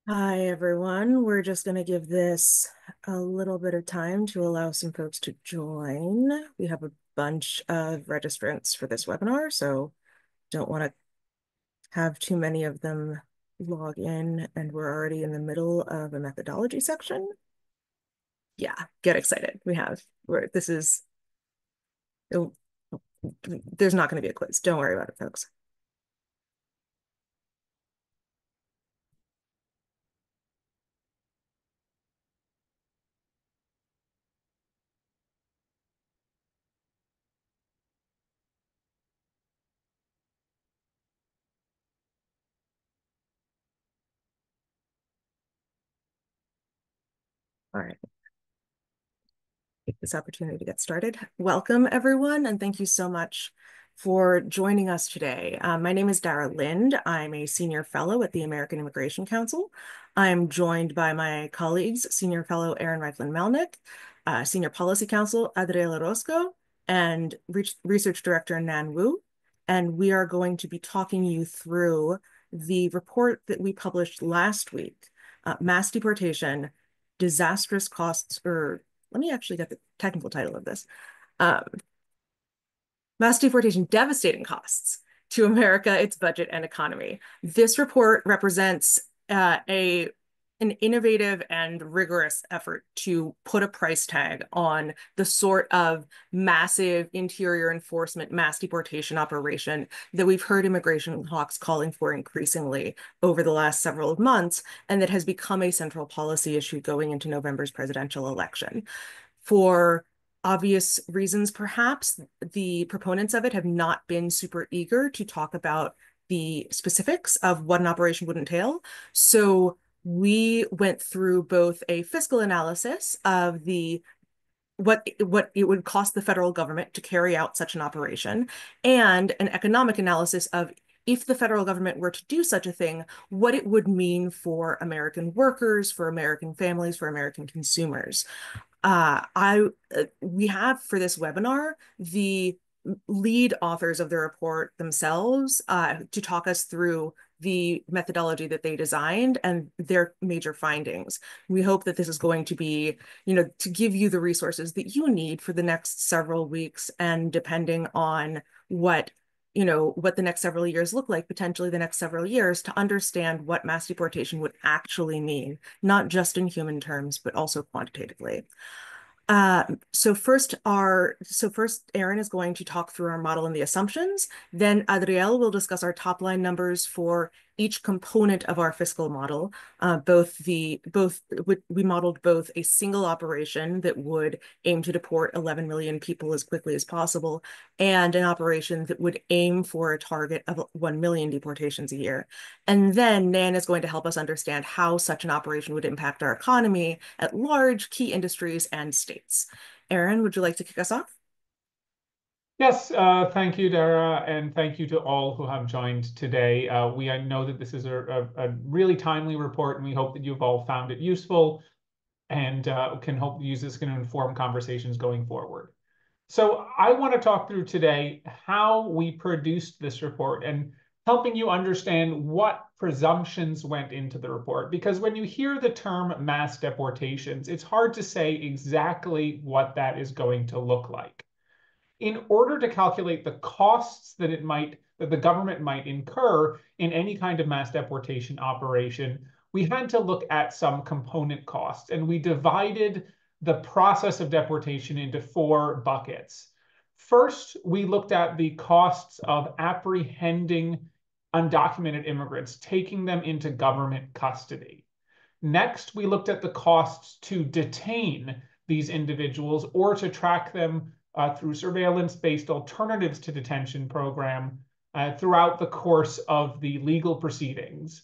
Hi, everyone. We're just going to give this a little bit of time to allow some folks to join. We have a bunch of registrants for this webinar, so don't want to have too many of them log in, and we're already in the middle of a methodology section. Yeah, get excited. This is, oh, there's not going to be a quiz. Don't worry about it, folks. All right. Take this opportunity to get started. Welcome, everyone, and thank you so much for joining us today. My name is Dara Lind. I'm a senior fellow at the American Immigration Council. I'm joined by my colleagues, senior fellow Erin Reifland-Melnick, senior policy counsel Adriela Roscoe, and research director Nan Wu. And we are going to be talking you through the report that we published last week, Mass Deportation, Disastrous Costs, or let me actually get the technical title of this. Um, Mass deportation, devastating costs to America, its budget and economy. This report represents an innovative and rigorous effort to put a price tag on the sort of massive interior enforcement mass deportation operation that we've heard immigration hawks calling for increasingly over the last several months, and that has become a central policy issue going into November's presidential election. For obvious reasons, perhaps, the proponents of it have not been super eager to talk about the specifics of what an operation would entail. So we went through both a fiscal analysis of what it would cost the federal government to carry out such an operation, and an economic analysis of, if the federal government were to do such a thing, what it would mean for American workers, for American families, for American consumers. We have for this webinar the lead authors of the report themselves to talk us through the methodology that they designed and their major findings. We hope that this is going to be, to give you the resources that you need for the next several weeks, and depending on what the next several years look like, potentially the next several years, to understand what mass deportation would actually mean, not just in human terms, but also quantitatively. So first, Erin is going to talk through our model and the assumptions. Then Adriel will discuss our top line numbers for each component of our fiscal model. We modeled both a single operation that would aim to deport 11 million people as quickly as possible, and an operation that would aim for a target of 1 million deportations a year. And then Nan is going to help us understand how such an operation would impact our economy at large, key industries, and states. Erin, would you like to kick us off? Yes, thank you, Dara, and thank you to all who have joined today. I know that this is a really timely report, and we hope that you've all found it useful and can hope use this can inform conversations going forward. So I want to talk through today how we produced this report and helping you understand what presumptions went into the report. Because when you hear the term mass deportations, it's hard to say exactly what that is going to look like. In order to calculate the costs that the government might incur in any kind of mass deportation operation, we had to look at some component costs, and we divided the process of deportation into four buckets. First, we looked at the costs of apprehending undocumented immigrants, taking them into government custody. Next, we looked at the costs to detain these individuals or to track them through surveillance-based alternatives to detention program throughout the course of the legal proceedings.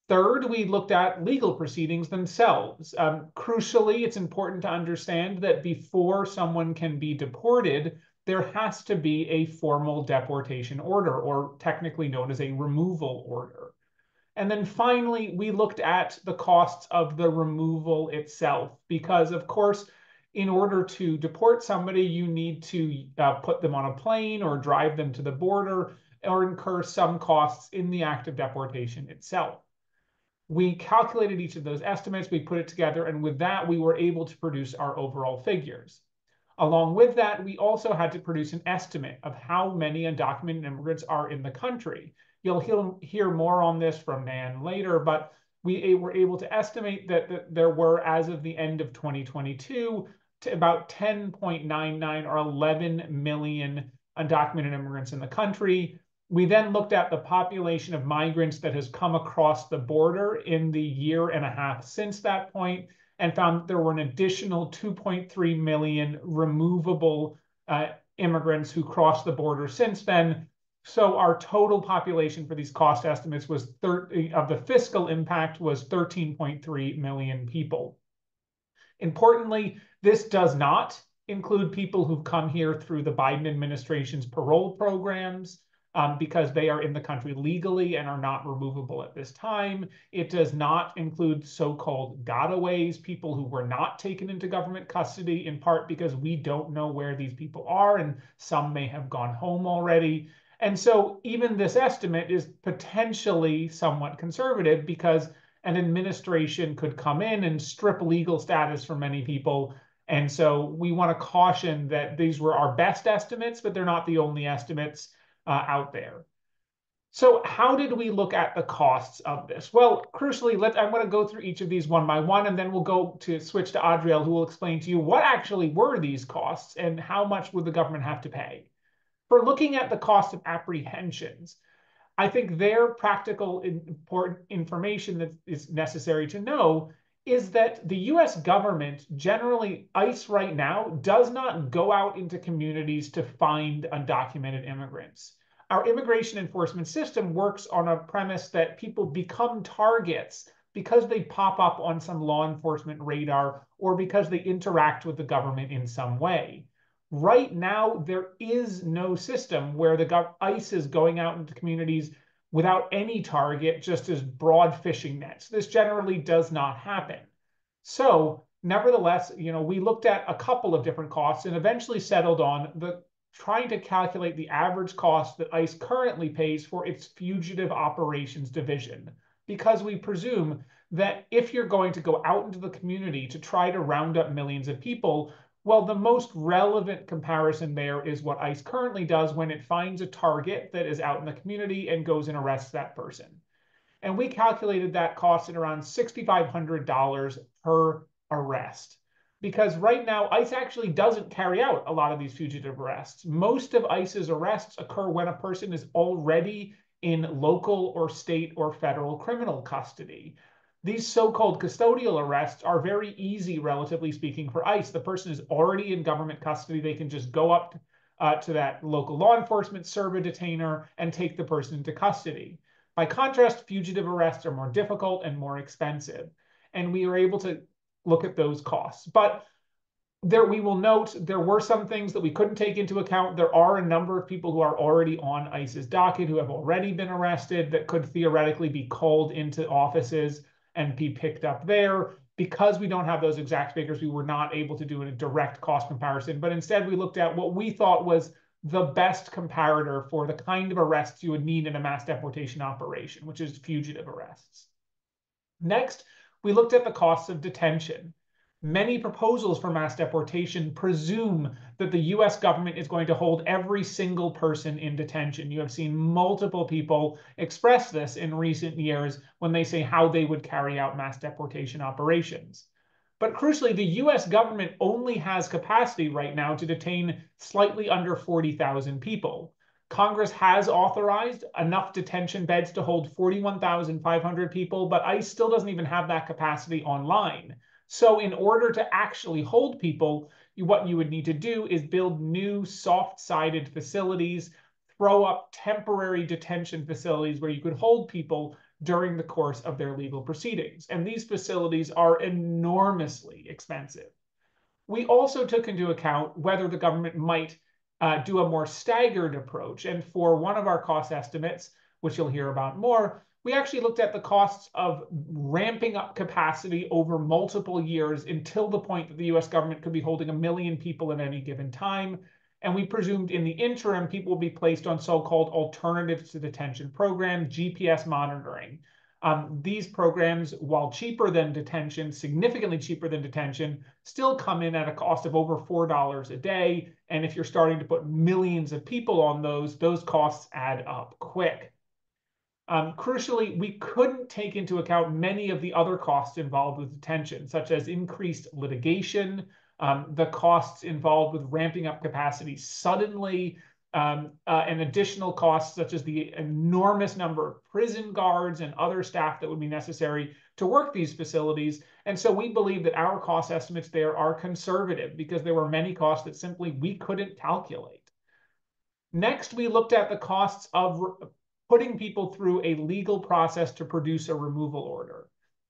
Third, we looked at legal proceedings themselves. Crucially, it's important to understand that before someone can be deported, there has to be a formal deportation order, or technically known as a removal order. And then finally, we looked at the costs of the removal itself, because of course, in order to deport somebody, you need to put them on a plane or drive them to the border or incur some costs in the act of deportation itself. We calculated each of those estimates, we put it together, and with that, we were able to produce our overall figures. Along with that, we also had to produce an estimate of how many undocumented immigrants are in the country. You'll hear more on this from Nan later, but we were able to estimate that there were, as of the end of 2022, to about 10.99 or 11 million undocumented immigrants in the country. We then looked at the population of migrants that has come across the border in the year and a half since that point, and found that there were an additional 2.3 million removable immigrants who crossed the border since then. So our total population for these cost estimates was of the fiscal impact was 13.3 million people. Importantly, this does not include people who've come here through the Biden administration's parole programs, because they are in the country legally and are not removable at this time. It does not include so-called gotaways, people who were not taken into government custody, in part because we don't know where these people are, and some may have gone home already. And so even this estimate is potentially somewhat conservative, because an administration could come in and strip legal status from many people. And so we want to caution that these were our best estimates, but they're not the only estimates out there. So how did we look at the costs of this? Well, crucially, I'm going to go through each of these one by one, and then we'll switch to Adriel, who will explain to you what actually were these costs and how much would the government have to pay. For looking at the cost of apprehensions, I think their practical important information that is necessary to know is that the US government, generally ICE right now, does not go out into communities to find undocumented immigrants. Our immigration enforcement system works on a premise that people become targets because they pop up on some law enforcement radar or because they interact with the government in some way. Right now, there is no system where the ICE is going out into communities without any target, just as broad fishing nets. This generally does not happen. So nevertheless, we looked at a couple of different costs and eventually settled on trying to calculate the average cost that ICE currently pays for its fugitive operations division, because we presume that if you're going to go out into the community to try to round up millions of people, well, the most relevant comparison there is what ICE currently does when it finds a target that is out in the community and goes and arrests that person. And we calculated that cost at around $6,500 per arrest. Because right now, ICE actually doesn't carry out a lot of these fugitive arrests. Most of ICE's arrests occur when a person is already in local or state or federal criminal custody. These so-called custodial arrests are very easy, relatively speaking, for ICE. The person is already in government custody. They can just go up to that local law enforcement, serve a detainer, and take the person into custody. By contrast, fugitive arrests are more difficult and more expensive, and we were able to look at those costs. But we will note there were some things that we couldn't take into account. There are a number of people who are already on ICE's docket who have already been arrested that could theoretically be called into offices and be picked up there. Because we don't have those exact figures, we were not able to do a direct cost comparison, but instead we looked at what we thought was the best comparator for the kind of arrests you would need in a mass deportation operation, which is fugitive arrests. Next, we looked at the costs of detention. Many proposals for mass deportation presume that the US government is going to hold every single person in detention. You have seen multiple people express this in recent years when they say how they would carry out mass deportation operations. But crucially, the US government only has capacity right now to detain slightly under 40,000 people. Congress has authorized enough detention beds to hold 41,500 people, but ICE still doesn't even have that capacity online. So in order to actually hold people, what you would need to do is build new soft-sided facilities, throw up temporary detention facilities where you could hold people during the course of their legal proceedings. And these facilities are enormously expensive. We also took into account whether the government might do a more staggered approach. And for one of our cost estimates, which you'll hear about more, we actually looked at the costs of ramping up capacity over multiple years until the point that the US government could be holding 1 million people at any given time. And we presumed in the interim, people will be placed on so-called alternatives to detention programs, GPS monitoring. These programs, while cheaper than detention, significantly cheaper than detention, still come in at a cost of over $4 a day. And if you're starting to put millions of people on those costs add up quick. Crucially, we couldn't take into account many of the other costs involved with detention, such as increased litigation, the costs involved with ramping up capacity suddenly, and additional costs such as the enormous number of prison guards and other staff that would be necessary to work these facilities. And so we believe that our cost estimates there are conservative because there were many costs that simply we couldn't calculate. Next, we looked at the costs of putting people through a legal process to produce a removal order.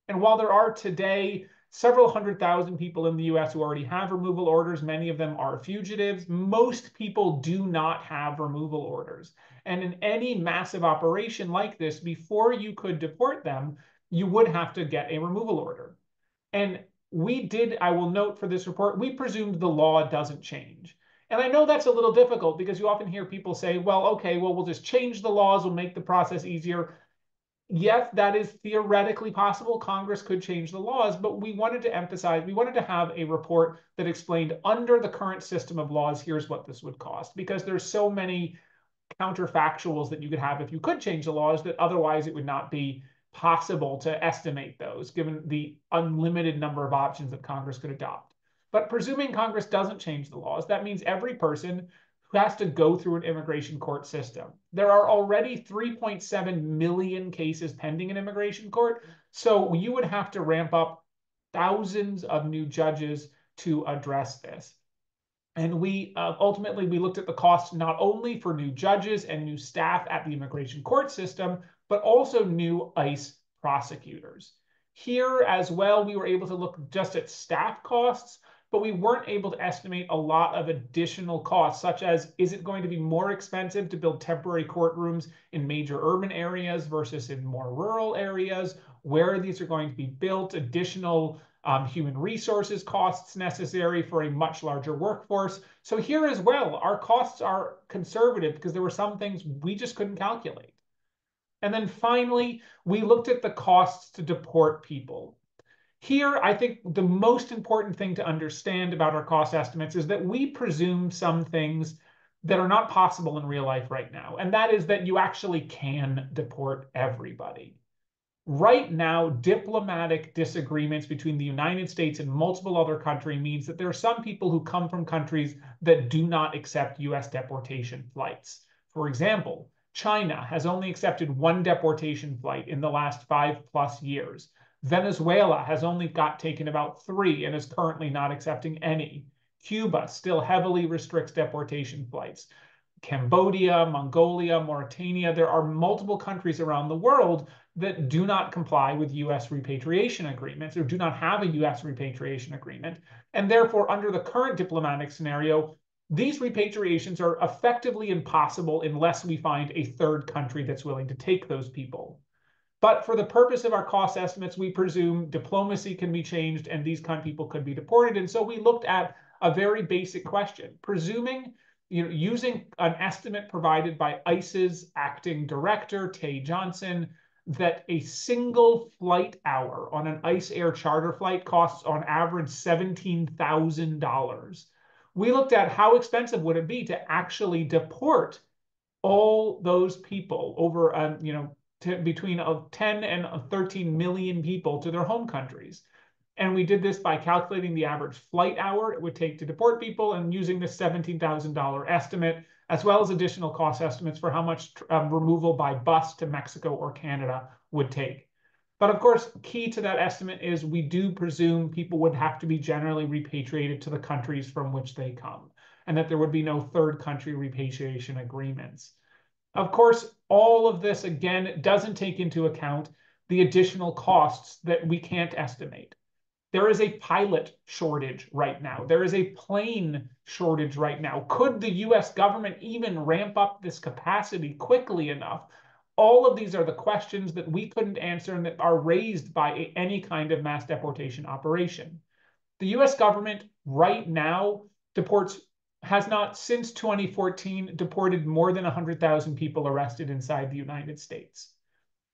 And while there are today several 100,000 people in the US who already have removal orders, many of them are fugitives, most people do not have removal orders. And in any massive operation like this, before you could deport them, you would have to get a removal order. And we did, I will note for this report, we presumed the law doesn't change. And I know that's a little difficult because you often hear people say, well, okay, well, we'll just change the laws, we'll make the process easier. Yes, that is theoretically possible. Congress could change the laws, but we wanted to emphasize, we wanted to have a report that explained under the current system of laws, here's what this would cost, because there's so many counterfactuals that you could have if you could change the laws that otherwise it would not be possible to estimate those given the unlimited number of options that Congress could adopt. But presuming Congress doesn't change the laws, that means every person who has to go through an immigration court system. There are already 3.7 million cases pending in immigration court, so you would have to ramp up thousands of new judges to address this. And we ultimately, we looked at the cost not only for new judges and new staff at the immigration court system, but also new ICE prosecutors. Here as well, we were able to look just at staff costs, but we weren't able to estimate a lot of additional costs, such as, is it going to be more expensive to build temporary courtrooms in major urban areas versus in more rural areas? Where these are going to be built, additional human resources costs necessary for a much larger workforce. So here as well, our costs are conservative because there were some things we just couldn't calculate. And then finally, we looked at the costs to deport people. Here, I think the most important thing to understand about our cost estimates is that we presume some things that are not possible in real life right now. And that is that you actually can deport everybody. Right now, diplomatic disagreements between the United States and multiple other countries means that there are some people who come from countries that do not accept US deportation flights. For example, China has only accepted one deportation flight in the last 5+ years. Venezuela has only taken about 3 and is currently not accepting any. Cuba still heavily restricts deportation flights. Cambodia, Mongolia, Mauritania, there are multiple countries around the world that do not comply with US repatriation agreements or do not have a US repatriation agreement. And therefore, under the current diplomatic scenario, these repatriations are effectively impossible unless we find a third country that's willing to take those people. But for the purpose of our cost estimates, we presume diplomacy can be changed and these kind of people could be deported. And so we looked at a very basic question, presuming, using an estimate provided by ICE's acting director, Tay Johnson, that a single flight hour on an ICE air charter flight costs on average $17,000. We looked at how expensive would it be to actually deport all those people over, between 10 and 13 million people to their home countries. And we did this by calculating the average flight hour it would take to deport people and using the $17,000 estimate, as well as additional cost estimates for how much removal by bus to Mexico or Canada would take. But of course, key to that estimate is we do presume people would have to be generally repatriated to the countries from which they come, and that there would be no third country repatriation agreements. Of course, all of this, again, doesn't take into account the additional costs that we can't estimate. There is a pilot shortage right now. There is a plane shortage right now. Could the US government even ramp up this capacity quickly enough? All of these are the questions that we couldn't answer and that are raised by any kind of mass deportation operation. The US government right now has not since 2014 deported more than 100,000 people arrested inside the United States.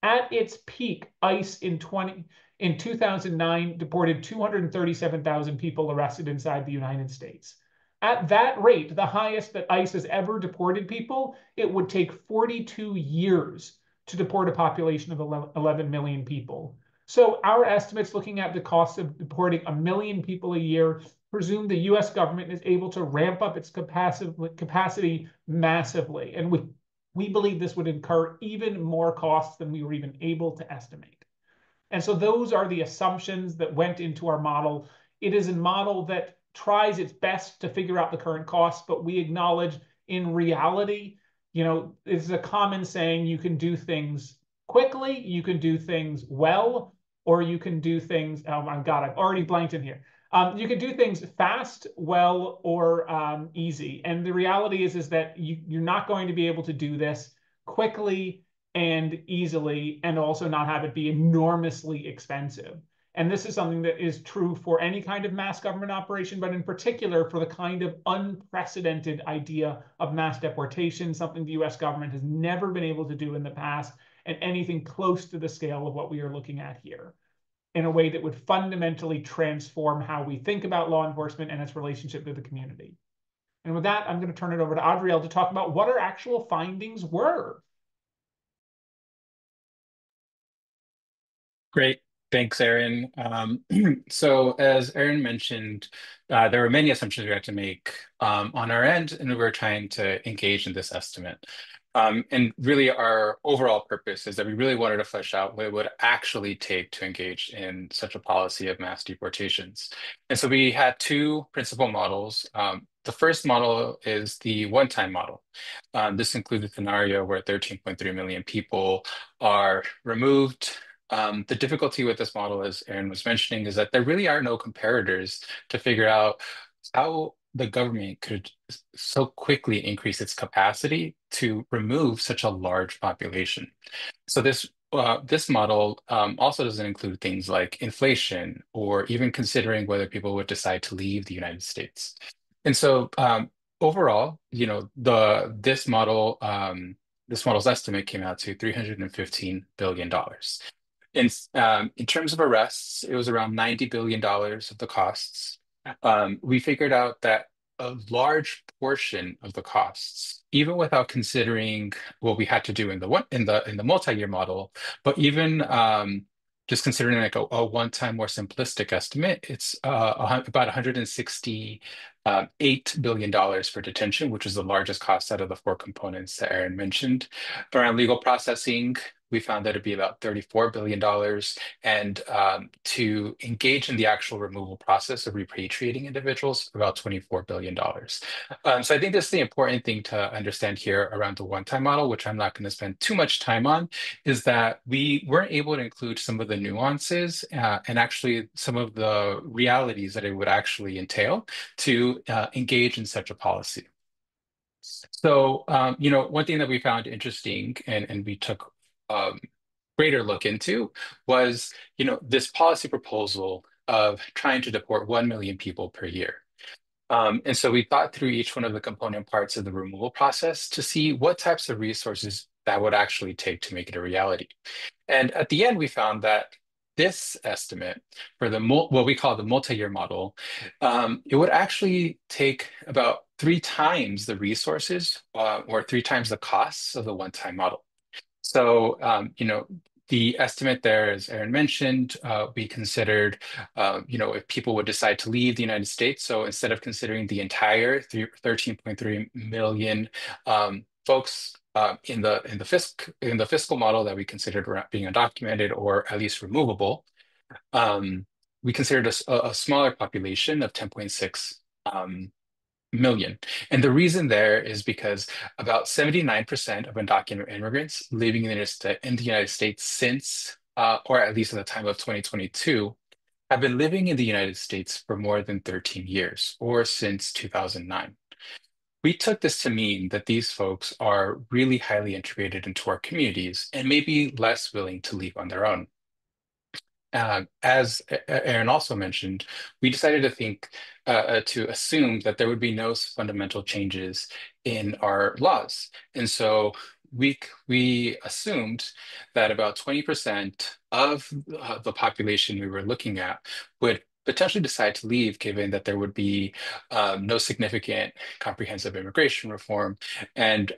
At its peak, ICE in 2009 deported 237,000 people arrested inside the United States. At that rate, the highest that ICE has ever deported people, it would take 42 years to deport a population of 11 million people. So our estimates looking at the cost of deporting a million people a year presume the US government is able to ramp up its capacity massively. And we believe this would incur even more costs than we were even able to estimate. And so those are the assumptions that went into our model. It is a model that tries its best to figure out the current costs, but we acknowledge in reality, it's a common saying, you can do things quickly, you can do things well, or you can do things, oh my God, I've already blanked in here. You can do things fast, well, or easy. And the reality is that you're not going to be able to do this quickly and easily, and also not have it be enormously expensive. And this is something that is true for any kind of mass government operation, but in particular for the kind of unprecedented idea of mass deportation, something the US government has never been able to do in the past, and anything close to the scale of what we are looking at here, in a way that would fundamentally transform how we think about law enforcement and its relationship to the community. And with that, I'm going to turn it over to Adriel to talk about what our actual findings were. Great. Thanks, Aaron. So as Aaron mentioned, there were many assumptions we had to make on our end, and we were trying to engage in this estimate. And really, our overall purpose is that we really wanted to flesh out what it would actually take to engage in such a policy of mass deportations. And so we had two principal models. The first model is the one-time model. This includes a scenario where 13.3 million people are removed. The difficulty with this model, as Aaron was mentioning, is that there really are no comparators to figure out how the government could so quickly increase its capacity to remove such a large population. So this model also doesn't include things like inflation or even considering whether people would decide to leave the United States. And so overall, this model's estimate came out to $315 billion. In terms of arrests, it was around $90 billion of the costs. We figured out that a large portion of the costs, even without considering what we had to do in the multi-year model, but even just considering like a one-time more simplistic estimate, it's about $168 billion for detention, which is the largest cost out of the four components that Aaron mentioned. Around legal processing, we found that it'd be about $34 billion. And to engage in the actual removal process of repatriating individuals, about $24 billion. So I think this is the important thing to understand here around the one-time model, which I'm not going to spend too much time on, is that we weren't able to include some of the nuances and actually some of the realities that it would actually entail to engage in such a policy. So, one thing that we found interesting and we took greater look into was, this policy proposal of trying to deport 1 million people per year. And so we thought through each one of the component parts of the removal process to see what types of resources that would actually take to make it a reality. And at the end, we found that this estimate for what we call the multi-year model, it would actually take about 3 times the resources or 3 times the costs of the one-time model. So, the estimate there, as Aaron mentioned, we considered, if people would decide to leave the United States. So instead of considering the entire 13.3 million folks in the fiscal model that we considered being undocumented or at least removable, we considered a smaller population of 10.6 million. And the reason there is because about 79% of undocumented immigrants living in the United States since, or at least at the time of 2022, have been living in the United States for more than 13 years, or since 2009. We took this to mean that these folks are really highly integrated into our communities and maybe less willing to leave on their own. As Aaron also mentioned, we decided to assume that there would be no fundamental changes in our laws. And so we assumed that about 20% of the population we were looking at would potentially decide to leave, given that there would be no significant comprehensive immigration reform. And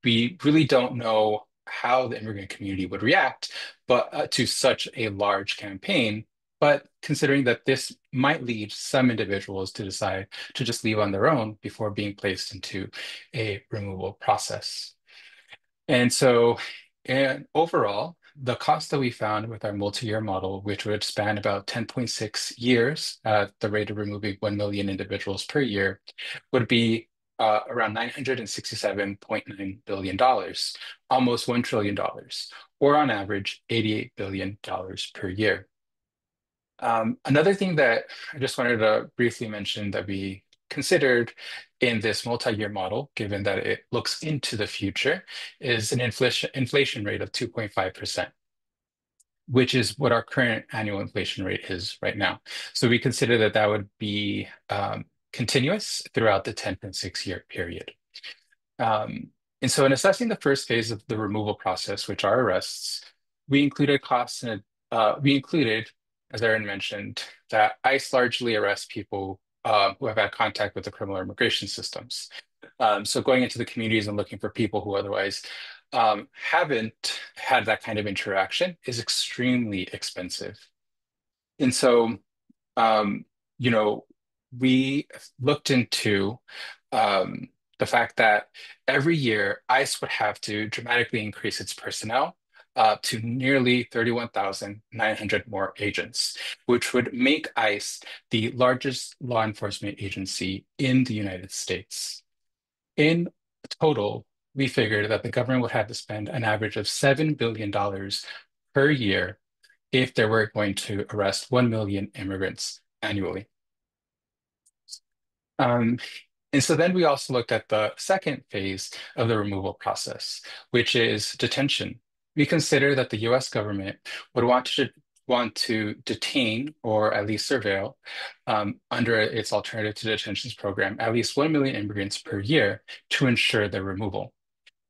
we really don't know how the immigrant community would react, but to such a large campaign. But considering that this might lead some individuals to decide to just leave on their own before being placed into a removal process. And so, and overall, the cost that we found with our multi-year model, which would span about 10.6 years at the rate of removing 1 million individuals per year, would be around $967.9 billion, almost $1 trillion, or on average, $88 billion per year. Another thing that I just wanted to briefly mention that we considered in this multi-year model, given that it looks into the future, is an inflation rate of 2.5%, which is what our current annual inflation rate is right now. So we consider that that would be continuous throughout the 10.6-year period. And so in assessing the first phase of the removal process, which are arrests, we included costs in we included, as Erin mentioned, that ICE largely arrests people who have had contact with the criminal immigration systems. So going into the communities and looking for people who otherwise haven't had that kind of interaction is extremely expensive. And so, um, you know, we looked into the fact that every year ICE would have to dramatically increase its personnel to nearly 31,900 more agents, which would make ICE the largest law enforcement agency in the United States. In total, we figured that the government would have to spend an average of $7 billion per year if they were going to arrest 1 million immigrants annually. Um, and so then we also looked at the second phase of the removal process, which is detention. We consider that the US government would want to detain or at least surveil under its alternative to detentions program at least 1 million immigrants per year to ensure their removal.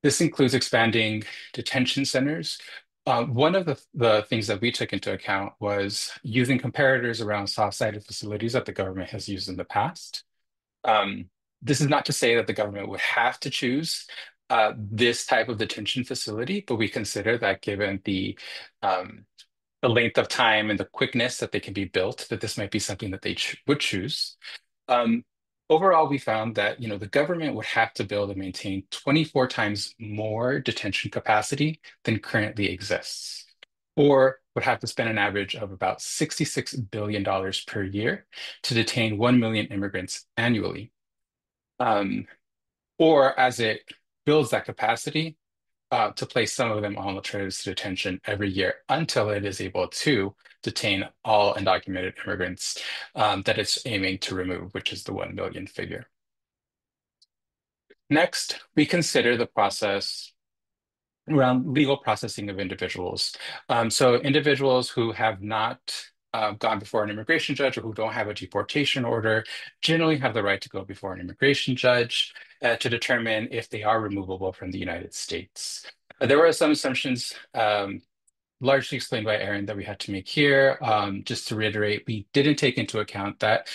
This includes expanding detention centers. One of the things that we took into account was using comparators around soft-sided facilities that the government has used in the past. This is not to say that the government would have to choose this type of detention facility, but we consider that given the length of time and the quickness that they can be built, that this might be something that they would choose. Overall, we found that the government would have to build and maintain 24 times more detention capacity than currently exists, or would have to spend an average of about $66 billion per year to detain 1 million immigrants annually. Or as it builds that capacity, to place some of them on alternatives to detention every year until it is able to detain all undocumented immigrants that it's aiming to remove, which is the 1 million figure. Next, we consider the process around legal processing of individuals. So individuals who have not gone before an immigration judge or who don't have a deportation order generally have the right to go before an immigration judge to determine if they are removable from the United States. There were some assumptions largely explained by Erin that we had to make here. Just to reiterate, we didn't take into account that,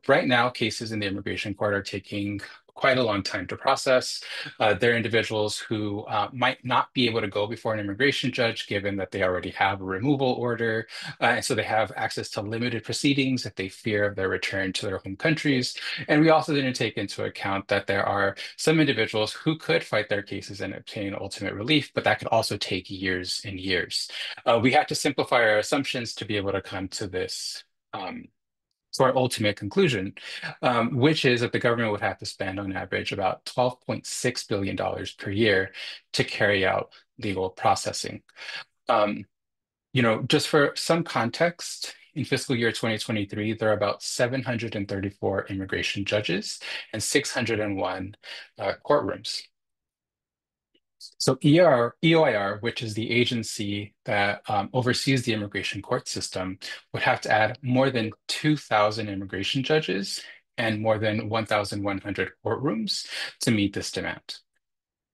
right now cases in the immigration court are taking quite a long time to process. There are individuals who might not be able to go before an immigration judge given that they already have a removal order. And so they have access to limited proceedings if they fear of their return to their home countries. And we also didn't take into account that there are some individuals who could fight their cases and obtain ultimate relief, but that could also take years and years. We had to simplify our assumptions to be able to come to this to our ultimate conclusion, which is that the government would have to spend on average about $12.6 billion per year to carry out legal processing. Just for some context, in fiscal year 2023, there are about 734 immigration judges and 601 courtrooms. So EOIR, which is the agency that oversees the immigration court system, would have to add more than 2,000 immigration judges and more than 1,100 courtrooms to meet this demand.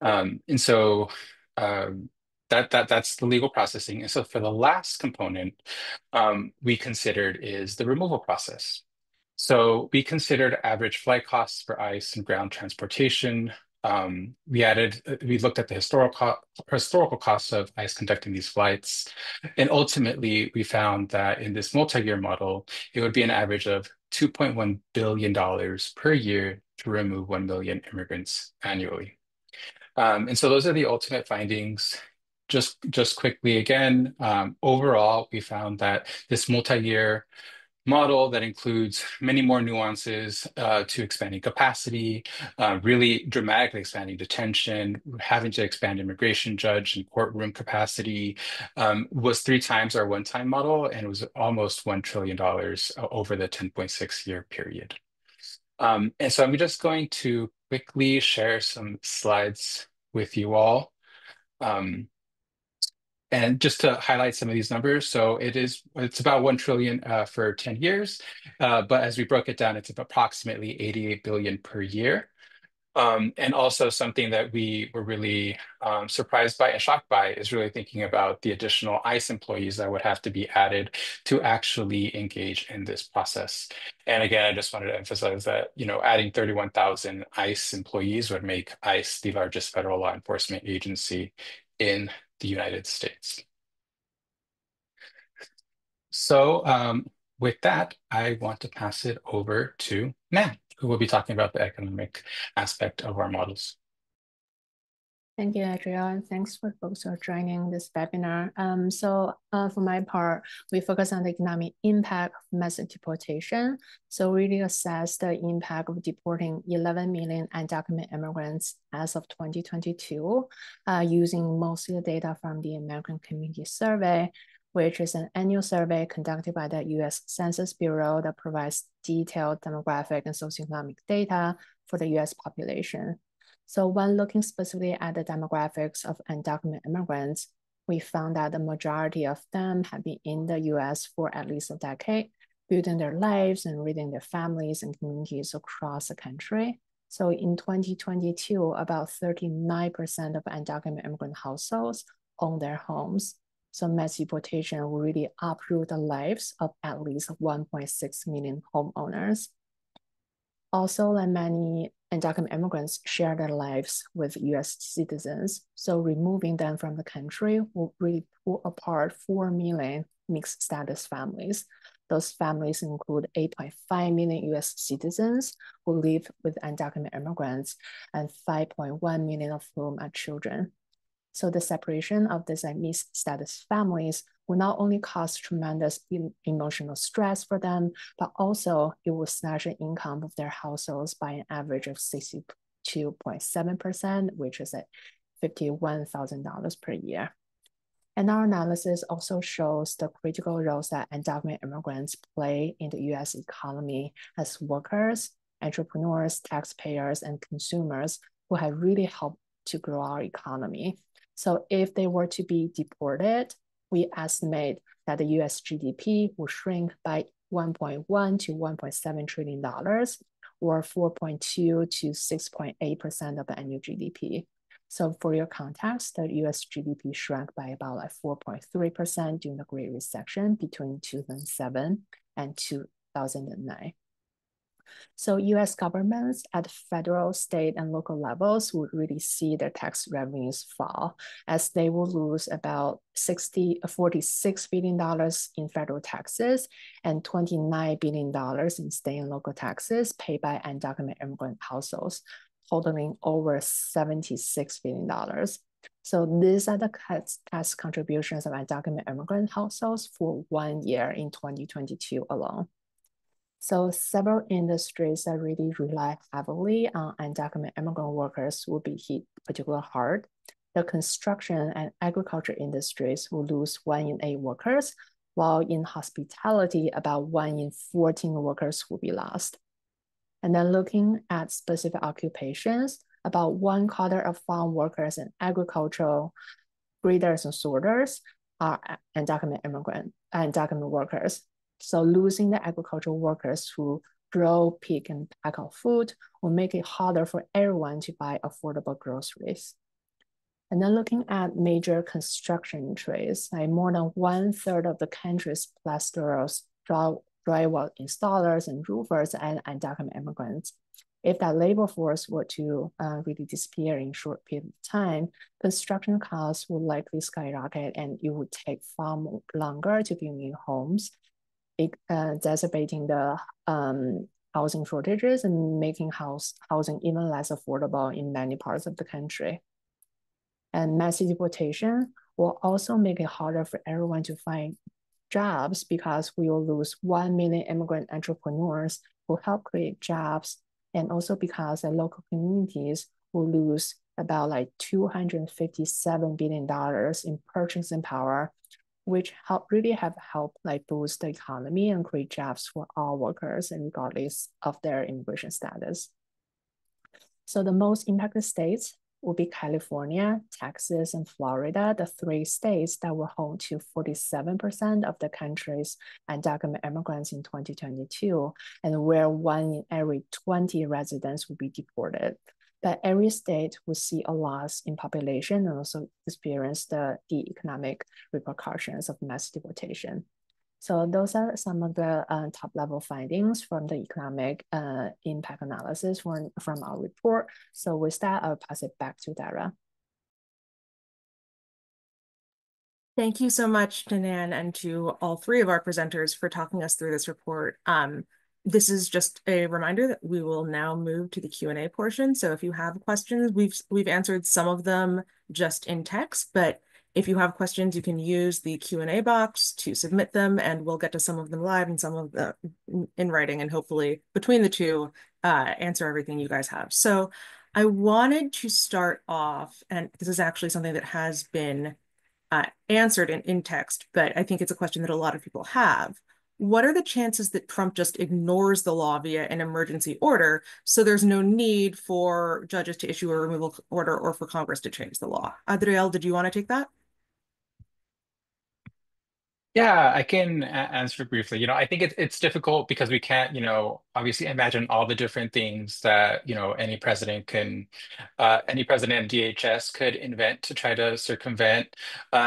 And so that's the legal processing. And so for the last component, we considered is the removal process. So we considered average flight costs for ice and ground transportation. We looked at the historical costs of ice conducting these flights. And ultimately, we found that in this multi-year model, it would be an average of $2.1 billion per year to remove 1 million immigrants annually. And so those are the ultimate findings. Just quickly again, overall, we found that this multi-year model that includes many more nuances to expanding capacity, really dramatically expanding detention, having to expand immigration judge and courtroom capacity, was 3 times our one-time model, and it was almost $1 trillion over the 10.6-year period. And so I'm just going to quickly share some slides with you all. And just to highlight some of these numbers, so it's about 1 trillion for 10 years, but as we broke it down, it's approximately 88 billion per year. And also something that we were really surprised by and shocked by is really thinking about the additional ICE employees that would have to be added to actually engage in this process. And again, I just wanted to emphasize that, adding 31,000 ICE employees would make ICE the largest federal law enforcement agency in the United States. So with that, I want to pass it over to Matt, who will be talking about the economic aspect of our models. Thank you, Adriel, and thanks for folks for joining this webinar. For my part, we focus on the economic impact of mass deportation. So really assess the impact of deporting 11 million undocumented immigrants as of 2022, using mostly the data from the American Community Survey, which is an annual survey conducted by the US Census Bureau that provides detailed demographic and socioeconomic data for the US population. So when looking specifically at the demographics of undocumented immigrants, we found that the majority of them have been in the US for at least a decade, building their lives and raising their families and communities across the country. So in 2022, about 39% of undocumented immigrant households own their homes. So mass deportation will really uproot the lives of at least 1.6 million homeowners. Also, like many undocumented immigrants share their lives with US citizens. So removing them from the country will really pull apart 4 million mixed status families. Those families include 8.5 million US citizens who live with undocumented immigrants, and 5.1 million of whom are children. So the separation of these mixed status families will not only cause tremendous emotional stress for them, but also it will snatch the income of their households by an average of 62.7%, which is at $51,000 per year. And our analysis also shows the critical roles that undocumented immigrants play in the US economy as workers, entrepreneurs, taxpayers, and consumers who have really helped to grow our economy. So if they were to be deported, we estimate that the US GDP will shrink by $1.1 to $1.7 trillion, or 4.2 to 6.8% of the annual GDP. So for your context, the US GDP shrank by about 4.3% during the Great Recession between 2007 and 2009. So US governments at federal, state, and local levels would really see their tax revenues fall, as they will lose about $46 billion in federal taxes and $29 billion in state and local taxes paid by undocumented immigrant households, totaling over $76 billion. So these are the tax contributions of undocumented immigrant households for 1 year in 2022 alone. So several industries that really rely heavily on undocumented immigrant workers will be hit particularly hard. The construction and agriculture industries will lose 1 in 8 workers, while in hospitality, about 1 in 14 workers will be lost. And then looking at specific occupations, about 1/4 of farm workers and agricultural breeders and sorters are undocumented workers. So losing the agricultural workers who grow, pick, and pack our food will make it harder for everyone to buy affordable groceries. And then looking at major construction trades, like more than 1/3 of the country's plasterers, drywall installers, and roofers and undocumented immigrants. If that labor force were to really disappear in a short period of time, construction costs would likely skyrocket, and it would take far longer to build new homes, exacerbating the housing shortages and making housing even less affordable in many parts of the country. And massive deportation will also make it harder for everyone to find jobs because we will lose 1 million immigrant entrepreneurs who help create jobs, and also because the local communities will lose about like $257 billion in purchasing power, which really have helped like boost the economy and create jobs for all workers, and regardless of their immigration status. So the most impacted states will be California, Texas, and Florida, the 3 states that were home to 47% of the country's undocumented immigrants in 2022, and where 1 in every 20 residents will be deported. But every state will see a loss in population and also experience the economic repercussions of mass deportation. So those are some of the top level findings from the economic impact analysis from our report. So with that, I'll pass it back to Dara. Thank you so much, Danan, and to all 3 of our presenters for talking us through this report. This is just a reminder that we will now move to the Q&A portion. So if you have questions, we've answered some of them just in text, but if you have questions, you can use the Q&A box to submit them, and we'll get to some of them live and some of them in writing, and hopefully between the 2, answer everything you guys have. So I wanted to start off, and this is actually something that has been answered in text, but I think it's a question that a lot of people have. What are the chances that Trump just ignores the law via an emergency order, so there's no need for judges to issue a removal order or for Congress to change the law? Adriel, did you want to take that? Yeah, I can answer briefly. I think it's difficult because we can't, obviously imagine all the different things that, any president and DHS could invent to try to circumvent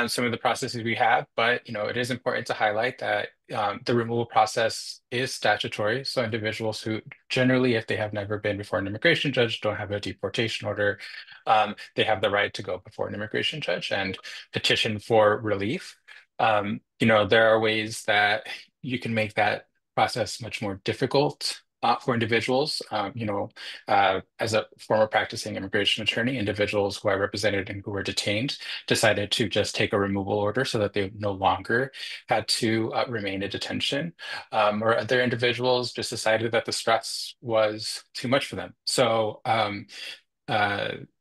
some of the processes we have. But, it is important to highlight that the removal process is statutory. So individuals who generally, if they have never been before an immigration judge, don't have a deportation order, they have the right to go before an immigration judge and petition for relief. There are ways that you can make that process much more difficult for individuals. As a former practicing immigration attorney, individuals who I represented and who were detained decided to just take a removal order so that they no longer had to remain in detention. Or other individuals just decided that the stress was too much for them. So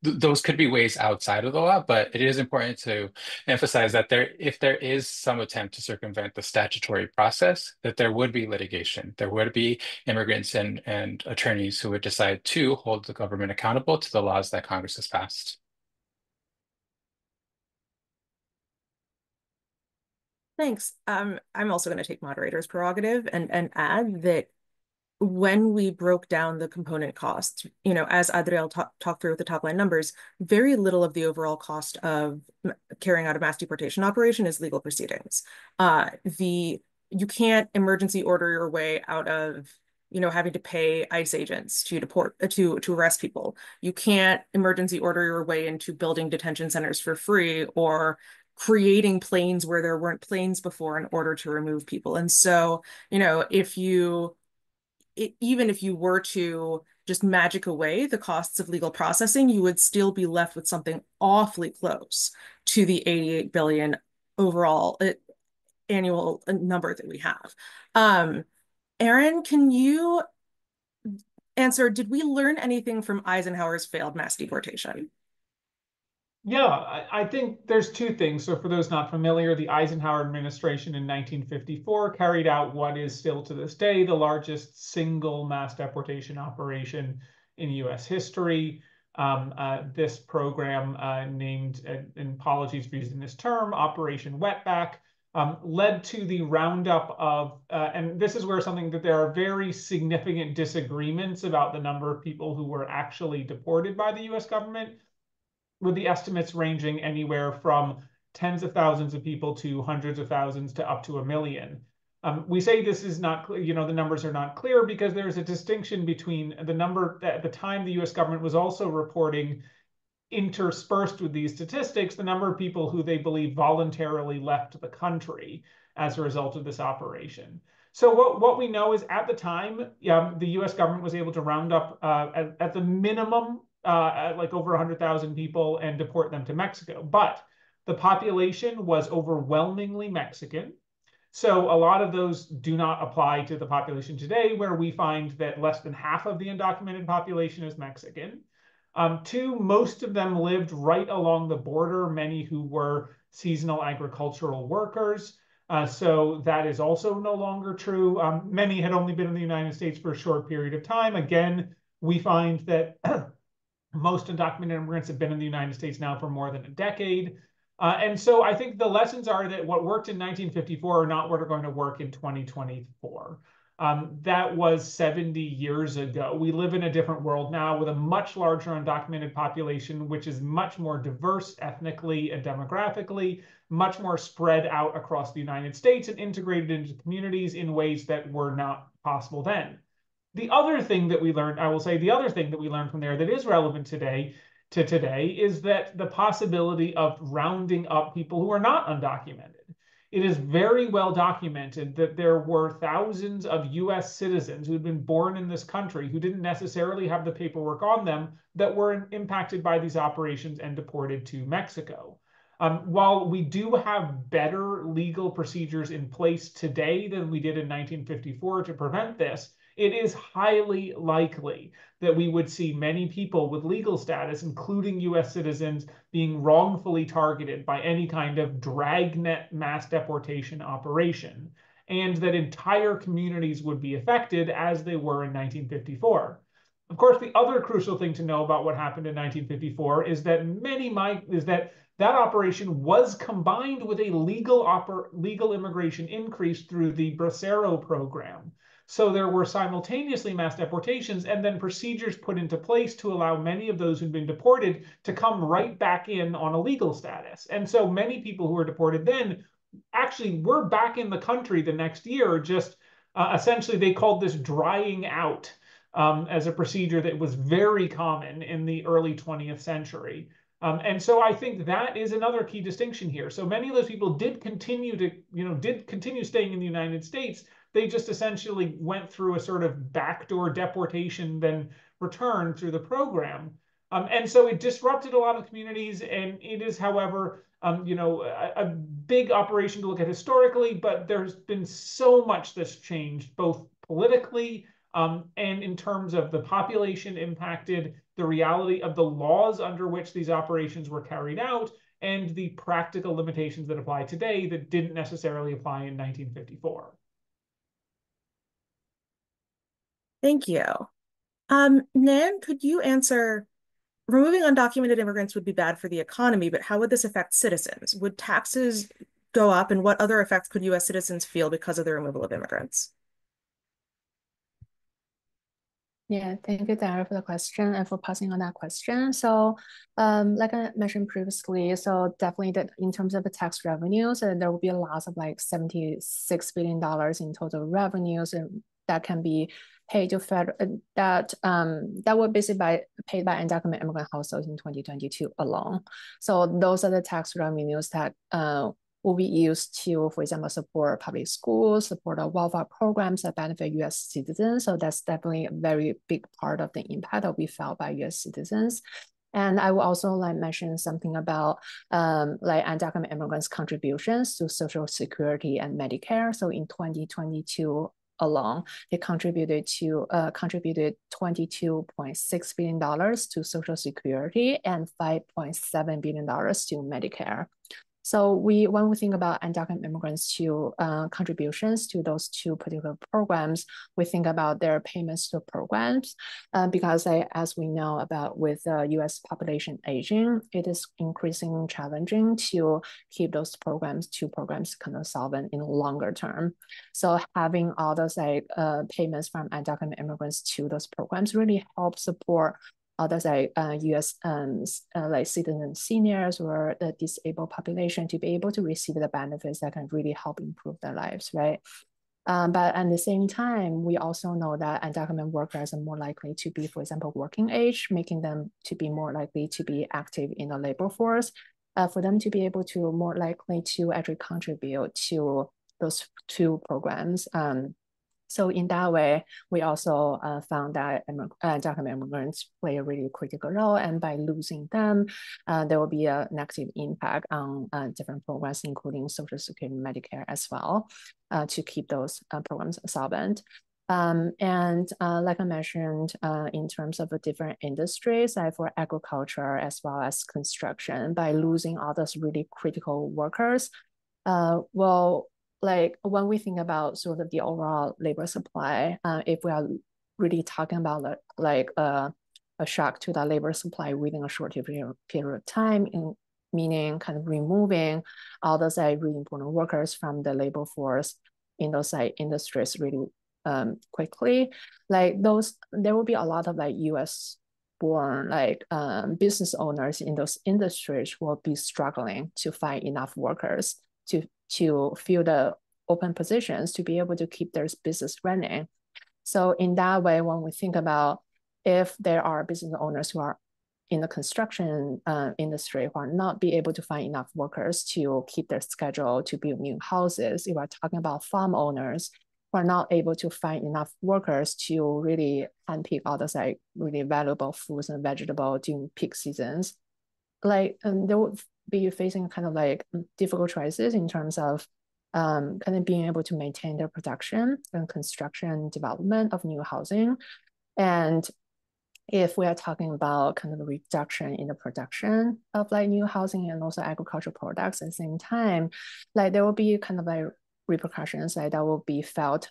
those could be ways outside of the law, but it is important to emphasize that if there is some attempt to circumvent the statutory process, that there would be litigation. There would be immigrants and attorneys who would decide to hold the government accountable to the laws that Congress has passed. Thanks. I'm also going to take moderator's prerogative and add that when we broke down the component costs, as Adriel talked through with the top line numbers, very little of the overall cost of carrying out a mass deportation operation is legal proceedings. You can't emergency order your way out of, having to pay ICE agents to arrest people. You can't emergency order your way into building detention centers for free or creating planes where there weren't planes before in order to remove people. And so, even if you were to just magic away the costs of legal processing, you would still be left with something awfully close to the 88 billion overall annual number that we have. Aaron, can you answer, did we learn anything from Eisenhower's failed mass deportation? Yeah, I think there's 2 things. So for those not familiar, the Eisenhower administration in 1954 carried out what is still to this day the largest single mass deportation operation in US history. This program, named, and apologies for using this term, Operation Wetback, led to the roundup of, and this is where that there are very significant disagreements about the number of people who were actually deported by the US government. with the estimates ranging anywhere from tens of thousands of people to hundreds of thousands to up to 1 million. We say this is not clear, the numbers are not clear because there's a distinction between the number at the time the US government was also reporting, interspersed with these statistics, the number of people who they believe voluntarily left the country as a result of this operation. So what we know is at the time, the US government was able to round up at the minimum like over 100,000 people and deport them to Mexico. But the population was overwhelmingly Mexican. So a lot of those do not apply to the population today, where we find that less than half of the undocumented population is Mexican. Two, most of them lived right along the border, many who were seasonal agricultural workers. So that is also no longer true. Many had only been in the United States for a short period of time. Again, we find that most undocumented immigrants have been in the United States now for more than a decade. And so I think the lessons are that what worked in 1954 are not what are going to work in 2024. That was 70 years ago. We live in a different world now with a much larger undocumented population, which is much more diverse ethnically and demographically, much more spread out across the United States and integrated into communities in ways that were not possible then. The other thing that we learned, I will say, the other thing that we learned from there that is relevant today is that the possibility of rounding up people who are not undocumented. It is very well documented that there were thousands of US citizens who had been born in this country who didn't necessarily have the paperwork on them that were impacted by these operations and deported to Mexico. While we do have better legal procedures in place today than we did in 1954 to prevent this, it is highly likely that we would see many people with legal status, including US citizens, being wrongfully targeted by any kind of dragnet mass deportation operation, and that entire communities would be affected as they were in 1954. Of course, the other crucial thing to know about what happened in 1954 is that that operation was combined with a legal immigration increase through the Bracero program. So there were simultaneously mass deportations and then procedures put into place to allow many of those who'd been deported to come right back in on a legal status. And so many people who were deported then actually were back in the country the next year. Just essentially they called this drying out as a procedure that was very common in the early 20th century. And so I think that is another key distinction here. So many of those people did continue staying in the United States. They just essentially went through a sort of backdoor deportation, then returned through the program. And so it disrupted a lot of communities. And it is, however, a big operation to look at historically, but there's been so much that's changed, both politically and in terms of the population impacted, the reality of the laws under which these operations were carried out, and the practical limitations that apply today that didn't necessarily apply in 1954. Thank you. Nan, could you answer, removing undocumented immigrants would be bad for the economy, but how would this affect citizens? Would taxes go up, and what other effects could US citizens feel because of the removal of immigrants? Yeah, thank you, Dara, for the question and for passing on that question. So, like I mentioned previously, so definitely that in terms of the tax revenues, there will be a loss of like $76 billion in total revenues, and that can be paid to federal that were basically paid by undocumented immigrant households in 2022 alone. So those are the tax revenues that will be used to, for example, support public schools, support welfare programs that benefit US citizens. So that's definitely a very big part of the impact that will be felt by US citizens. And I will also like mention something about like undocumented immigrants' contributions to Social Security and Medicare. So in 2022 alone, they contributed $22.6 billion to Social Security and $5.7 billion to Medicare. So when we think about undocumented immigrants to contributions to those two particular programs, we think about their payments to programs because as we know about with US population aging, it is increasingly challenging to keep those two programs kind of solvent in the longer term. So having all those payments from undocumented immigrants to those programs really help support others like U.S. Like citizen seniors or the disabled population to be able to receive the benefits that can really help improve their lives, right? But at the same time, we also know that undocumented workers are more likely to be, for example, working age, making them to be more likely to be active in the labor force, for them to be able to more likely to actually contribute to those two programs. So in that way, we also found that undocumented immigrants play a really critical role, and by losing them, there will be a negative impact on different programs, including Social Security and Medicare as well, to keep those programs solvent. And like I mentioned, in terms of the different industries, like for agriculture as well as construction, by losing all those really critical workers, well, like when we think about sort of the overall labor supply, if we are really talking about like a shock to the labor supply within a short period of time, meaning kind of removing all those really important workers from the labor force in those industries really quickly, like those, there will be a lot of like US born like business owners in those industries will be struggling to find enough workers to fill the open positions to be able to keep their business running. So in that way, when we think about if there are business owners who are in the construction industry who are not be able to find enough workers to keep their schedule to build new houses, if we're talking about farm owners who are not able to find enough workers to really handpick all those like really valuable fruits and vegetables during peak seasons, like they would be facing kind of like difficult choices in terms of kind of being able to maintain their production and construction development of new housing. And if we are talking about kind of a reduction in the production of like new housing and also agricultural products at the same time, like there will be kind of like repercussions like that will be felt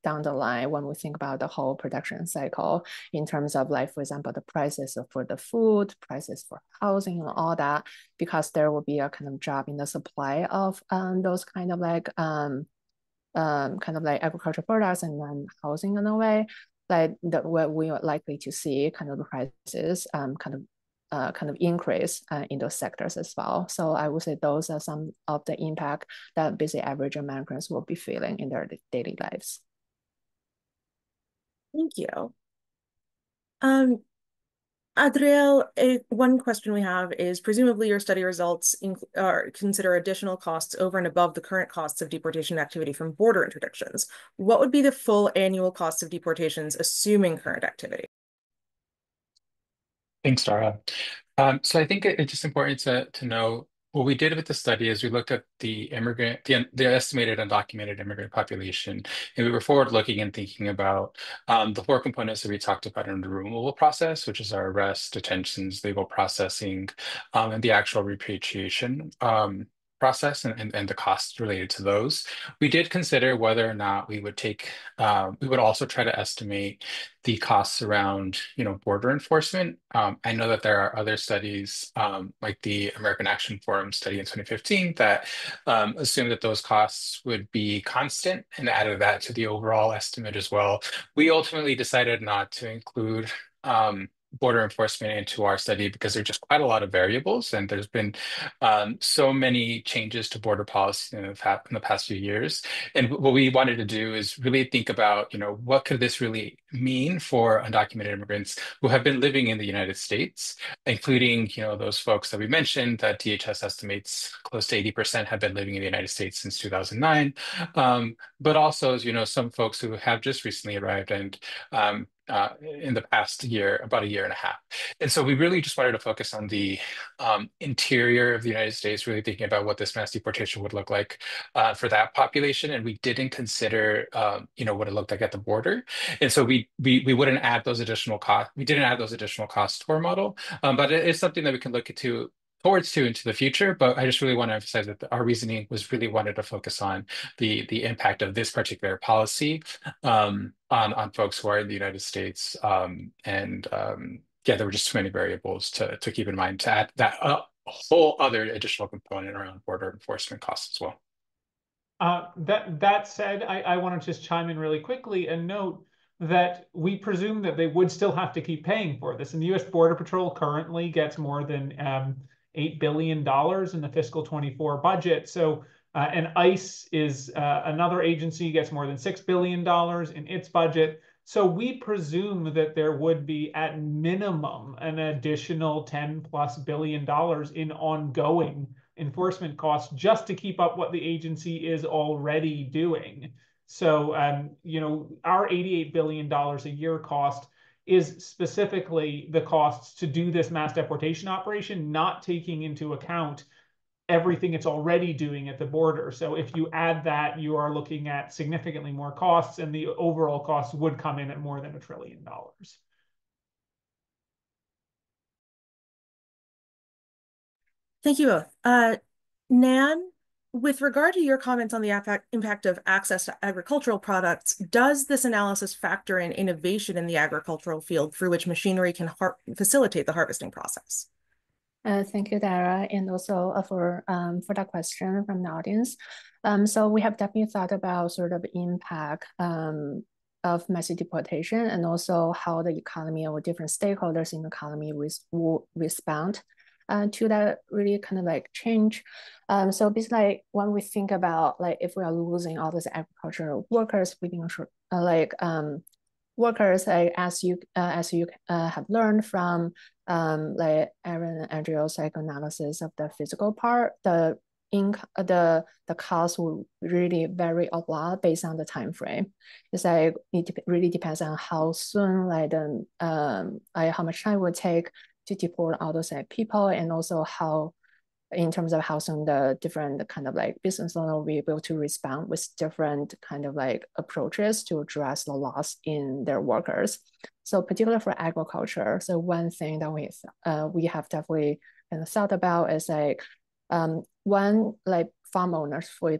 down the line when we think about the whole production cycle in terms of like, for example, the prices for the food, prices for housing and all that, because there will be a kind of drop in the supply of those kind of like agricultural products and then housing in a way, like what we are likely to see kind of the prices kind of increase in those sectors as well. So I would say those are some of the impact that busy average Americans will be feeling in their daily lives. Thank you. Adriel, one question we have is presumably your study results consider additional costs over and above the current costs of deportation activity from border interdictions. What would be the full annual cost of deportations assuming current activity? Thanks, Dara. So I think it's just important to know what we did with the study is we looked at the estimated undocumented immigrant population, and we were forward looking and thinking about the four components that we talked about in the removal process, which is our arrest, detentions, legal processing, and the actual repatriation process and the costs related to those. We did consider whether or not we would we would also try to estimate the costs around, border enforcement. I know that there are other studies, like the American Action Forum study in 2015, that assume that those costs would be constant and added that to the overall estimate as well. We ultimately decided not to include border enforcement into our study because there are just quite a lot of variables, and there's been so many changes to border policy in the past few years. And what we wanted to do is really think about, what could this really mean for undocumented immigrants who have been living in the United States, including, those folks that we mentioned that DHS estimates close to 80% have been living in the United States since 2009, but also, some folks who have just recently arrived and in the past year, about a year and a half. And so we really just wanted to focus on the interior of the United States, really thinking about what this mass deportation would look like for that population. And we didn't consider, what it looked like at the border. And so we wouldn't add those additional costs. We didn't add those additional costs to our model, but it is something that we can look towards into the future. But I just really want to emphasize that our reasoning was really wanted to focus on the impact of this particular policy on folks who are in the United States. Yeah, there were just too many variables to keep in mind to add that whole other additional component around border enforcement costs as well. That said, I want to just chime in really quickly and note that we presume that they would still have to keep paying for this. And the US Border Patrol currently gets more than $8 billion in the fiscal 24 budget. So, and ICE is another agency, gets more than $6 billion in its budget. So we presume that there would be at minimum an additional $10+ billion in ongoing enforcement costs just to keep up what the agency is already doing. So, our $88 billion a year cost is specifically the costs to do this mass deportation operation, not taking into account everything it's already doing at the border. So if you add that, you are looking at significantly more costs, and the overall costs would come in at more than $1 trillion. Thank you both. Nan, with regard to your comments on the impact of access to agricultural products, does this analysis factor in innovation in the agricultural field through which machinery can facilitate the harvesting process? Thank you, Dara, and also for that question from the audience. So we have definitely thought about sort of impact of massive deportation, and also how the economy or different stakeholders in the economy will respond to that really kind of like change. So basically, when we think about like if we are losing all those agricultural workers, we can workers, like as you have learned from like Aaron and Andrew's like analysis of the physical part, the cost will really vary a lot based on the time frame. It's like it really depends on how soon like how much time it would take to deport all those like people, and also how in terms of how soon the different kind of like business owner will be able to respond with different kind of like approaches to address the loss in their workers. So particularly for agriculture, so one thing that we have definitely kind of thought about is like one like farm owners, for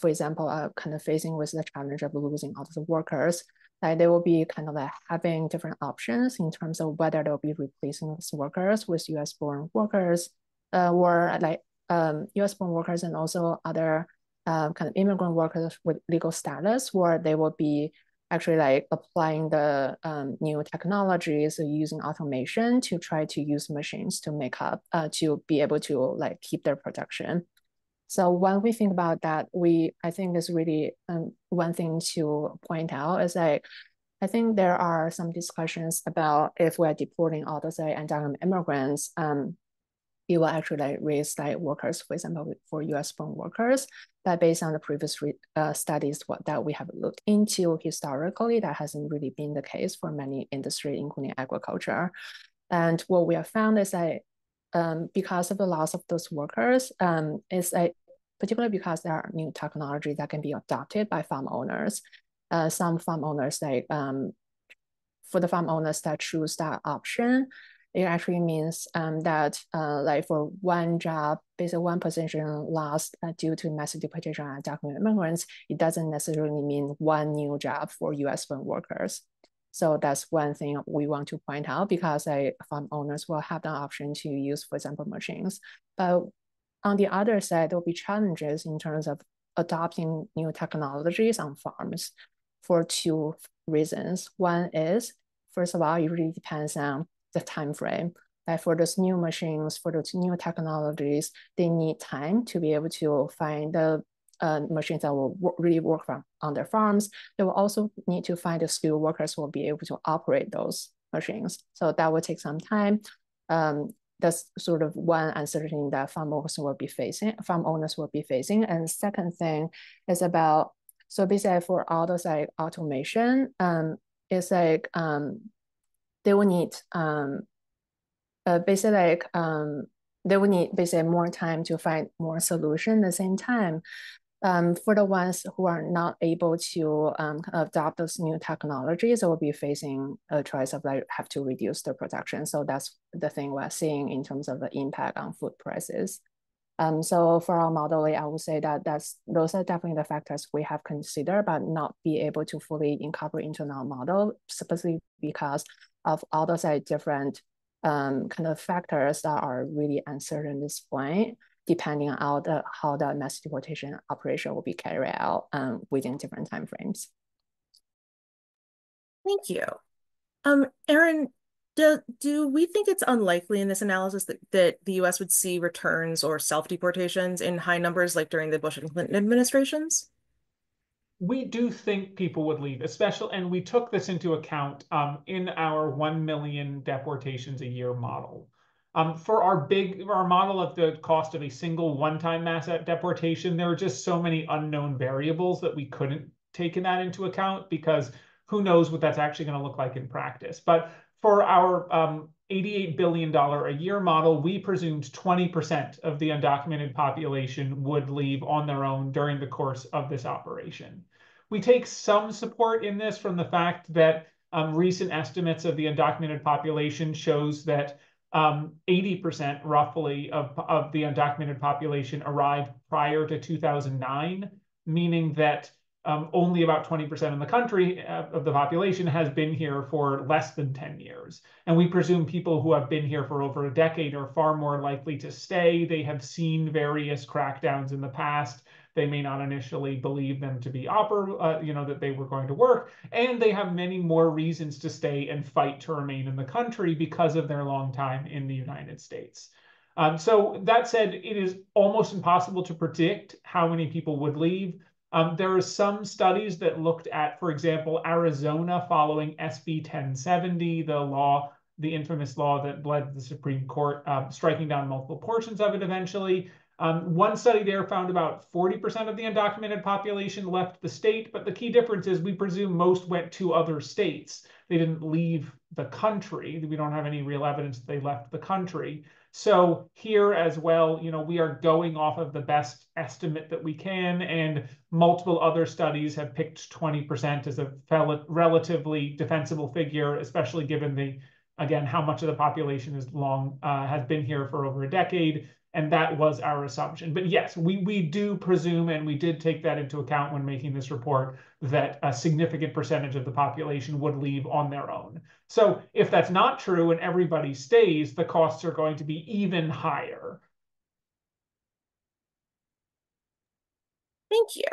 example, are kind of facing with the challenge of losing all the workers. Like they will be kind of like having different options in terms of whether they'll be replacing those workers with US born workers, or like US born workers and also other kind of immigrant workers with legal status, where they will be actually like applying the new technologies, using automation to try to use machines to make up, to be able to like keep their production. So when we think about that, I think is really one thing to point out is like, I think there are some discussions about if we're deporting all those undocumented immigrants, it will actually like raise like workers, for example, for US born workers. But based on the previous studies that we have looked into historically, that hasn't really been the case for many industries, including agriculture. And what we have found is that because of the loss of those workers, is like particularly because there are new technology that can be adopted by farm owners. Some farm owners like for the farm owners that choose that option, it actually means that like for one job, basically one position lost due to massive deportation and undocumented immigrants, it doesn't necessarily mean one new job for US born workers. So that's one thing we want to point out, because farm owners will have the option to use, for example, machines. But on the other side, there will be challenges in terms of adopting new technologies on farms for two reasons. One is, first of all, it really depends on the time frame. Like for those new machines, for those new technologies, they need time to be able to find the machines that will really work on their farms. They will also need to find the skilled workers who will be able to operate those machines. So that will take some time. That's sort of one uncertainty that farm owners will be facing. And second thing is about, so basically for all those like automation, it's like they will need they will need basically more time to find more solution. At the same time, for the ones who are not able to adopt those new technologies, they will be facing a choice of like have to reduce their production. So that's the thing we're seeing in terms of the impact on food prices. So for our modeling, I would say that those are definitely the factors we have considered, but not be able to fully incorporate into our model, specifically because of all those different kind of factors that are really uncertain at this point, depending on how the mass deportation operation will be carried out within different timeframes. Thank you. Erin, do we think it's unlikely in this analysis that the US would see returns or self-deportations in high numbers like during the Bush and Clinton administrations? We do think people would leave, especially, and we took this into account in our 1 million deportations a year model. For our model of the cost of a single one-time mass deportation, there were just so many unknown variables that we couldn't take that into account because who knows what that's actually going to look like in practice. But for our $88 billion a year model, we presumed 20% of the undocumented population would leave on their own during the course of this operation. We take some support in this from the fact that recent estimates of the undocumented population shows that 80% roughly of the undocumented population arrived prior to 2009, meaning that only about 20% of the country of the population has been here for less than 10 years. And we presume people who have been here for over a decade are far more likely to stay. They have seen various crackdowns in the past. They may not initially believe them to be that they were going to work, and they have many more reasons to stay and fight to remain in the country because of their long time in the United States. So that said, it is almost impossible to predict how many people would leave. There are some studies that looked at, for example, Arizona following SB 1070, the infamous law that led to the Supreme Court striking down multiple portions of it eventually. One study there found about 40% of the undocumented population left the state, but the key difference is we presume most went to other states. They didn't leave the country. We don't have any real evidence that they left the country. So here as well, we are going off of the best estimate that we can, and multiple other studies have picked 20% as a relatively defensible figure, especially given again, how much of the population has been here for over a decade. And that was our assumption. But yes, we do presume, and we did take that into account when making this report, that a significant percentage of the population would leave on their own. So if that's not true and everybody stays, the costs are going to be even higher. Thank you.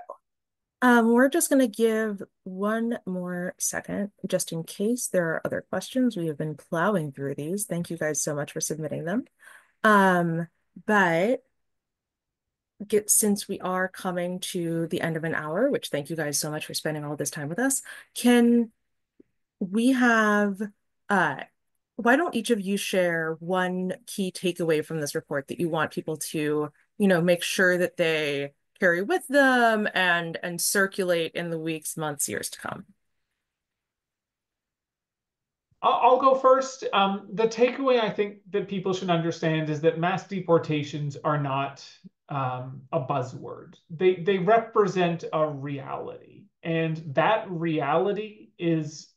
We're just going to give one more second just in case there are other questions. We have been plowing through these. Thank you guys so much for submitting them. But since we are coming to the end of an hour, which thank you guys so much for spending all this time with us, can we have, why don't each of you share one key takeaway from this report that you want people to, make sure that they carry with them and circulate in the weeks, months, years to come? I'll go first. The takeaway I think that people should understand is that mass deportations are not a buzzword. They represent a reality, and that reality is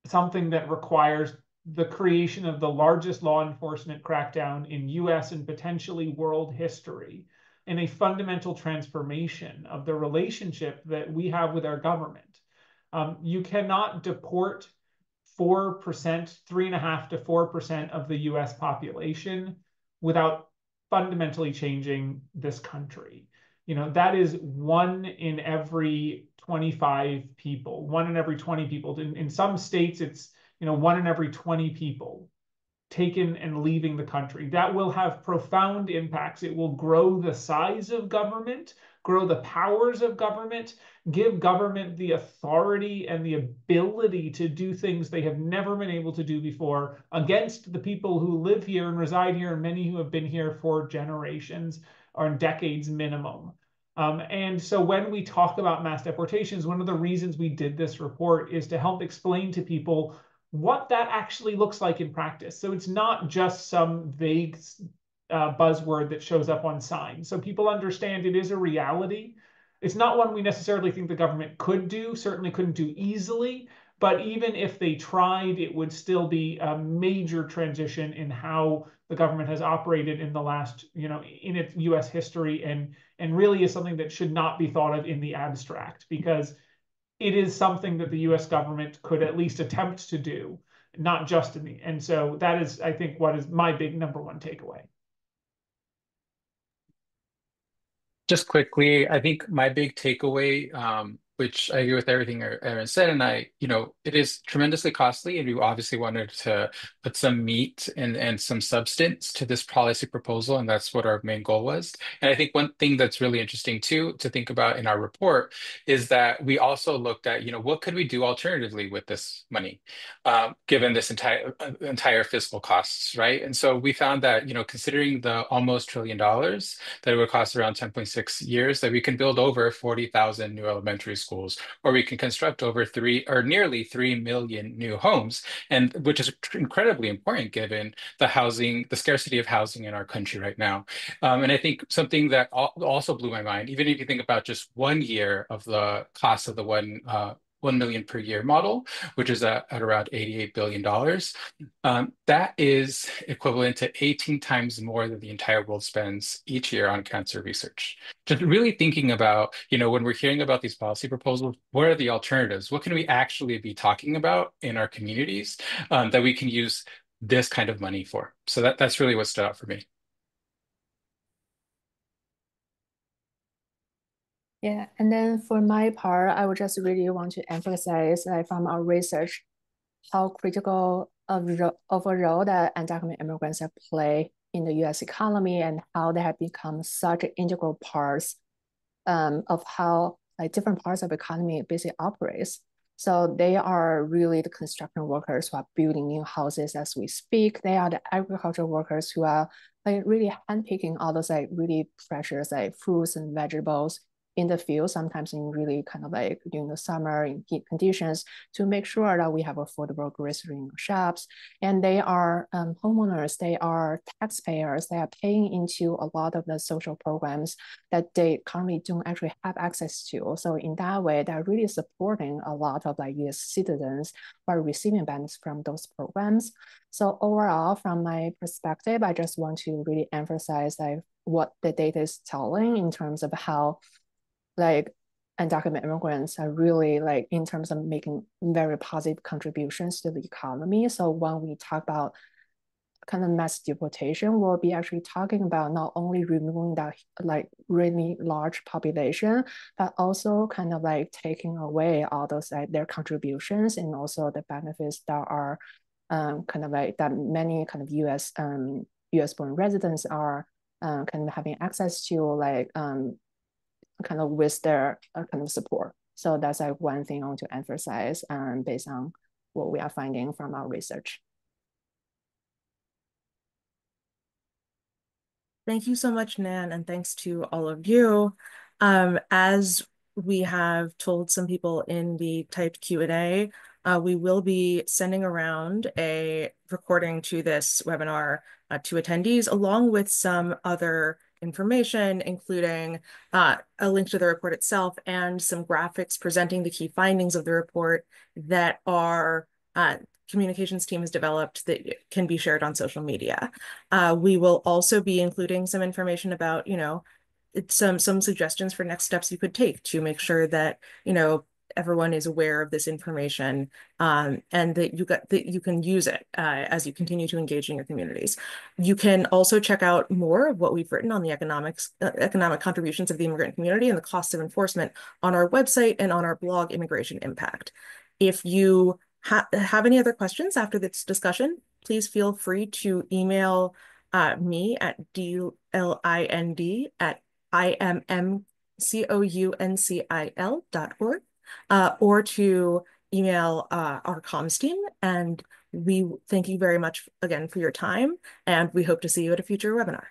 something that requires the creation of the largest law enforcement crackdown in US and potentially world history, and a fundamental transformation of the relationship that we have with our government. You cannot deport 4%, 3.5% to 4% of the US population without fundamentally changing this country. That is 1 in every 25 people, 1 in every 20 people. In some states, it's 1 in every 20 people taken and leaving the country. That will have profound impacts. It will grow the size of government, grow the powers of government, give government the authority and the ability to do things they have never been able to do before against the people who live here and reside here, and many who have been here for generations or decades minimum. And so when we talk about mass deportations, one of the reasons we did this report is to help explain to people what that actually looks like in practice. So it's not just some vague buzzword that shows up on signs. So people understand it is a reality. It's not one we necessarily think the government could do, certainly couldn't do easily, but even if they tried, it would still be a major transition in how the government has operated in the last, in its US history, and really is something that should not be thought of in the abstract, because it is something that the US government could at least attempt to do, not just in the, and so that is, I think, what is my big number one takeaway. Just quickly, I think my big takeaway which I agree with everything Aaron said. And it is tremendously costly, and we obviously wanted to put some meat and some substance to this policy proposal, and that's what our main goal was. And I think one thing that's really interesting too to think about in our report is that we also looked at, what could we do alternatively with this money, given this entire fiscal costs, right? And so we found that, considering the almost $1 trillion that it would cost around 10.6 years, that we can build over 40,000 new elementary schools, or we can construct over nearly 3 million new homes, and which is incredibly important given the scarcity of housing in our country right now. And I think something that also blew my mind, even if you think about just 1 year of the cost of the 1 million per year model, which is at around $88 billion. That is equivalent to 18 times more than the entire world spends each year on cancer research. Just really thinking about, when we're hearing about these policy proposals, what are the alternatives? What can we actually be talking about in our communities that we can use this kind of money for? So that's really what stood out for me. Yeah, and then for my part, I would just really want to emphasize, like from our research, how critical of a role that undocumented immigrants have played in the U.S. economy, and how they have become such integral parts of how like different parts of the economy basically operates. So they are really the construction workers who are building new houses as we speak. They are the agricultural workers who are like really handpicking all those like really precious like fruits and vegetables in the field, sometimes in really kind of like during the summer in heat conditions, to make sure that we have affordable grocery in shops. And they are homeowners, they are taxpayers, they are paying into a lot of the social programs that they currently don't actually have access to. So in that way, they're really supporting a lot of like US citizens who are receiving benefits from those programs. So overall, from my perspective, I just want to really emphasize like what the data is telling in terms of how like undocumented immigrants are really like in terms of making very positive contributions to the economy. So when we talk about kind of mass deportation, we'll be actually talking about not only removing that like really large population, but also kind of like taking away all those like their contributions and also the benefits that are kind of like that many kind of US born residents are kind of having access to, like kind of with their kind of support. So that's like one thing I want to emphasize based on what we are finding from our research. Thank you so much, Nan, and thanks to all of you. As we have told some people in the typed Q&A, we will be sending around a recording to this webinar to attendees, along with some other information, including a link to the report itself and some graphics presenting the key findings of the report that our communications team has developed that can be shared on social media. We will also be including some information about, some suggestions for next steps you could take to make sure that, everyone is aware of this information, and that you can use it as you continue to engage in your communities. You can also check out more of what we've written on the economic contributions of the immigrant community and the costs of enforcement on our website and on our blog, Immigration Impact. If you have any other questions after this discussion, please feel free to email me at dlind@immcouncil.org, or to email our comms team. And we thank you very much again for your time, and we hope to see you at a future webinar.